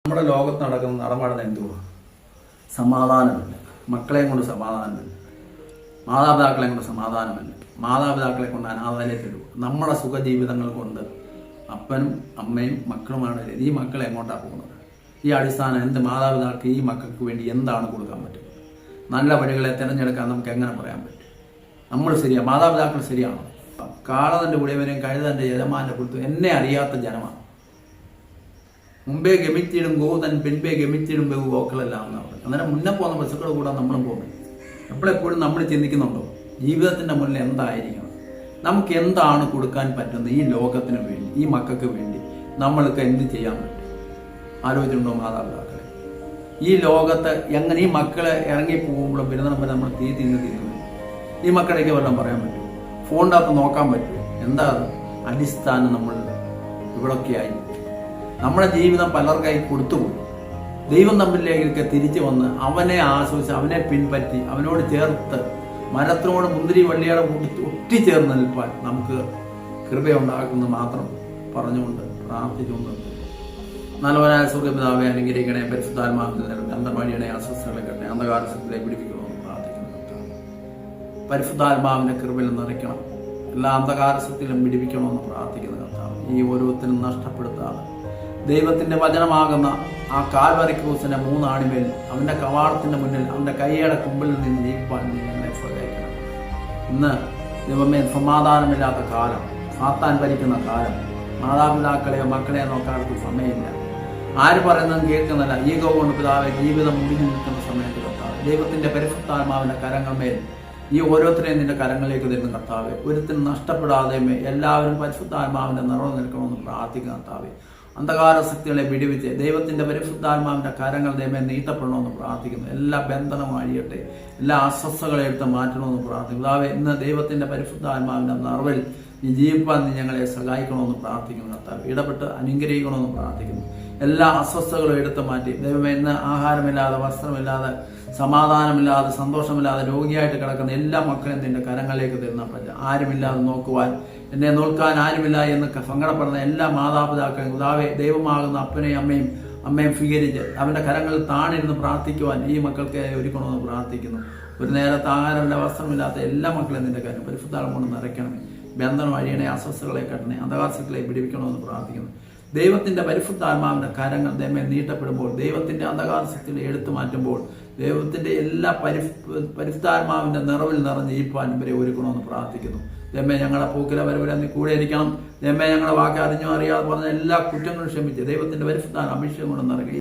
നമ്മുടെ ലോകത്ത് നടക്കുന്ന നടപാടുന്ന എന്തുവാ? സമാധാനമില്ല. മക്കളെയും കൊണ്ട് സമാധാനമില്ല, മാതാപിതാക്കളെ കൊണ്ട് സമാധാനമില്ല, മാതാപിതാക്കളെ കൊണ്ട് അനാഥാലയത്തിലും നമ്മുടെ സുഖജീവിതങ്ങൾ കൊണ്ട് അപ്പനും അമ്മയും മക്കളുമാണ്. ഈ മക്കളെ എങ്ങോട്ടാണ് പോകുന്നത്? ഈ അടിസ്ഥാനം എന്ത് മാതാപിതാക്കൾക്ക് ഈ മക്കൾക്ക് വേണ്ടി എന്താണ് കൊടുക്കാൻ പറ്റുന്നത്? നല്ല വഴികളെ തിരഞ്ഞെടുക്കാൻ നമുക്ക് എങ്ങനെ പറയാൻ പറ്റും? നമ്മൾ ശരിയാ, മാതാപിതാക്കൾ ശരിയാണോ? കാളതൻ്റെ ഉടയവനെയും കഴുതൻ്റെ യജമാൻ്റെ കൊടുത്തു എന്നെ അറിയാത്ത ജനമാണ്. മുമ്പേ ഗമിച്ചിടും ഗോതൻ പിൻപേ ഗമിച്ചിടും ബഹു ഗോക്കളെല്ലാം എന്ന് പറഞ്ഞു. അന്നേരം മുന്നേ പോകുന്ന പശുക്കളുടെ കൂടെ നമ്മളും പോകുന്നത്. എപ്പോഴെപ്പോഴും നമ്മൾ ചിന്തിക്കുന്നുണ്ടോ ജീവിതത്തിൻ്റെ മുന്നിൽ എന്തായിരിക്കണം, നമുക്ക് എന്താണ് കൊടുക്കാൻ പറ്റുന്നത്? ഈ ലോകത്തിന് വേണ്ടി, ഈ മക്കൾക്ക് വേണ്ടി നമ്മൾക്ക് എന്ത് ചെയ്യാൻ പറ്റും? ആലോചിച്ചിട്ടുണ്ടോ മാതാപിതാക്കളെ? ഈ ലോകത്ത് എങ്ങനെ ഈ മക്കളെ ഇറങ്ങി പോകുമ്പോഴും വരുന്ന നമ്മൾ തിന്നു ഈ മക്കളേക്ക് വല്ലതും പറയാൻ പറ്റും? ഫോണിൻ്റെ അകത്ത് നോക്കാൻ പറ്റും? എന്താ അടിസ്ഥാനം? നമ്മൾ ഇവിടൊക്കെയായി നമ്മുടെ ജീവിതം പലർക്കായി കൊടുത്തുപോയി. ദൈവം തമ്മിലേക്ക് തിരിച്ചു വന്ന് അവനെ ആശ്വസിച്ച് അവനെ പിൻപറ്റി അവനോട് ചേർത്ത് മരത്തിനോട് മുന്തിരി വള്ളിയോടെ ഒട്ടിച്ചേർന്ന് നിൽപ്പാൻ നമുക്ക് കൃപയുണ്ടാക്കുന്നത് മാത്രം പറഞ്ഞുകൊണ്ട് പ്രാർത്ഥിച്ചുകൊണ്ട് നല്ലവനായ സ്വർഗ്ഗപിതാവെ അനുഗ്രഹിക്കണേ. പരിശുദ്ധാത്മാവിനെ അന്തർവാണിയുടെ അസ്വസ്ഥകളെ കട്ടെ അന്ധകാരത്തിലേക്ക് പിടിപ്പിക്കണമെന്ന് പ്രാർത്ഥിക്കുന്നു. പരിശുദ്ധാത്മാവിന്റെ കൃപയിൽ നിറയ്ക്കണം, എല്ലാ അന്ധകാരത്തിലും പിടിപ്പിക്കണമെന്ന് പ്രാർത്ഥിക്കുന്ന കർത്താവ് ഈ ഓരോരുത്തരും നഷ്ടപ്പെടുത്താതെ ദൈവത്തിന്റെ വചനമാകുന്ന ആ കാൽവരി ക്രൂസിന്റെ 3 ആണിമേൽ അവന്റെ കവാടത്തിന്റെ മുന്നിൽ അവന്റെ കൈയുടെ കുമ്പിൽ നിന്ന് ജീവിപ്പാൻ ഞങ്ങളെ സഹായിക്കണം. ഇന്ന് ദൈവമേ സമാധാനമില്ലാത്ത കാലം, സാത്താൻ ഭരിക്കുന്ന കാലം, മാതാപിതാക്കളെയോ മക്കളെയോ നോക്കാനുള്ള സമയമില്ല. ആര് പറയുന്നതും കേൾക്കുന്നില്ല. ഈഗോ കൊണ്ട് പിതാവെ ജീവിതം മുടിഞ്ഞു നിൽക്കുന്ന സമയത്ത് കർത്താവ് ദൈവത്തിന്റെ പരിശുദ്ധാത്മാവിന്റെ കരങ്ങൾമേൽ ഈ ഓരോരുത്തരെയും നിന്റെ കരങ്ങളിലേക്ക് തരുന്ന കർത്താവെ ഒരുത്തിനും നഷ്ടപ്പെടാതെ എല്ലാവരും പരിശുദ്ധാത്മാവിന്റെ നിറവ് നിൽക്കണമെന്ന് പ്രാർത്ഥിക്കുന്ന കർത്താവെ അന്ധകാര ശക്തികളെ വിടുവിച്ച് ദൈവത്തിന്റെ പരിശുദ്ധാത്മാവിന്റെ കരങ്ങൾ ദൈവമേ നീട്ടപ്പെടണമെന്ന് പ്രാർത്ഥിക്കുന്നു. എല്ലാ ബന്ധനവും അഴിയട്ടെ, എല്ലാ അസ്വസ്ഥകളെ എടുത്ത് മാറ്റണമെന്ന് പ്രാർത്ഥിക്കുന്നു. അതാവെ ഇന്ന് ദൈവത്തിന്റെ പരിശുദ്ധാത്മാവിന്റെ നിറവിൽ ഈ ജീവിപ്പാൻ നീ ഞങ്ങളെ സഹായിക്കണമെന്ന് പ്രാർത്ഥിക്കുന്നു. കർത്താവ് ഇടപെട്ട് അനുഗ്രഹിക്കണമെന്ന് പ്രാർത്ഥിക്കുന്നു. എല്ലാ അസ്വസ്ഥകളും എടുത്തു മാറ്റി ദൈവമേ ഇന്ന് ആഹാരമില്ലാതെ, വസ്ത്രമില്ലാതെ, സമാധാനമില്ലാതെ, സന്തോഷമില്ലാതെ രോഗിയായിട്ട് കിടക്കുന്ന എല്ലാ മക്കളെയും നിന്റെ കരങ്ങളിലേക്ക് തരുന്ന ആരുമില്ലാതെ നോക്കുവാൻ, എന്നെ നോക്കാൻ ആരുമില്ല എന്ന് സങ്കടപ്പെടുന്ന എല്ലാ മാതാപിതാക്കളെയും ഉദാവെ ദൈവമാകുന്ന അപ്പനെയും അമ്മയും സ്വീകരിച്ച് അവന്റെ കരങ്ങളിൽ താണിരുന്ന് പ്രാർത്ഥിക്കുവാൻ ഈ മക്കൾക്ക് ഒരുക്കണമെന്ന് പ്രാർത്ഥിക്കുന്നു. ഒരു നേരത്തെ ആഹാരമില്ല, വസ്ത്രമില്ലാത്ത എല്ലാ മക്കളെയും നിന്റെ കാര്യം പരിശുദ്ധാത്മാവ് കൊണ്ട് നിറയ്ക്കണമേ. ബന്ധനം വഴിയണേ, അസ്വസ്ഥകളെ കട്ടണേ, അന്ധകാരങ്ങളെ പിടിപ്പിക്കണമെന്ന് പ്രാർത്ഥിക്കുന്നു. ദൈവത്തിന്റെ പരിശുദ്ധാത്മാവിന്റെ കരങ്ങൾ ദൈവമേ നീട്ടപ്പെടുമ്പോൾ, ദൈവത്തിന്റെ അന്ധകാര ശക്തികളെ എടുത്തു മാറ്റുമ്പോൾ ദൈവത്തിന്റെ എല്ലാ പരിശുദ്ധാത്മാവിന്റെ നിറവിൽ നിറഞ്ഞ് ഇരിപ്പാൻ ഇവരെ ഒരുക്കണമെന്ന് പ്രാർത്ഥിക്കുന്നു. ദൈവമേ ഞങ്ങളുടെ പോക്കിലെ വരവിലെ നീ കൂടെ ഇരിക്കണം. ദൈവമേ ഞങ്ങളുടെ വാക്ക് അറിഞ്ഞോ അറിയാതെ പറഞ്ഞ എല്ലാ കുറ്റങ്ങളും ക്ഷമിച്ച് ദൈവത്തിന്റെ പരിശുദ്ധാത്മാവിന്റെ അഭിഷേകം കൊണ്ട് നിറയ്ക്കുക.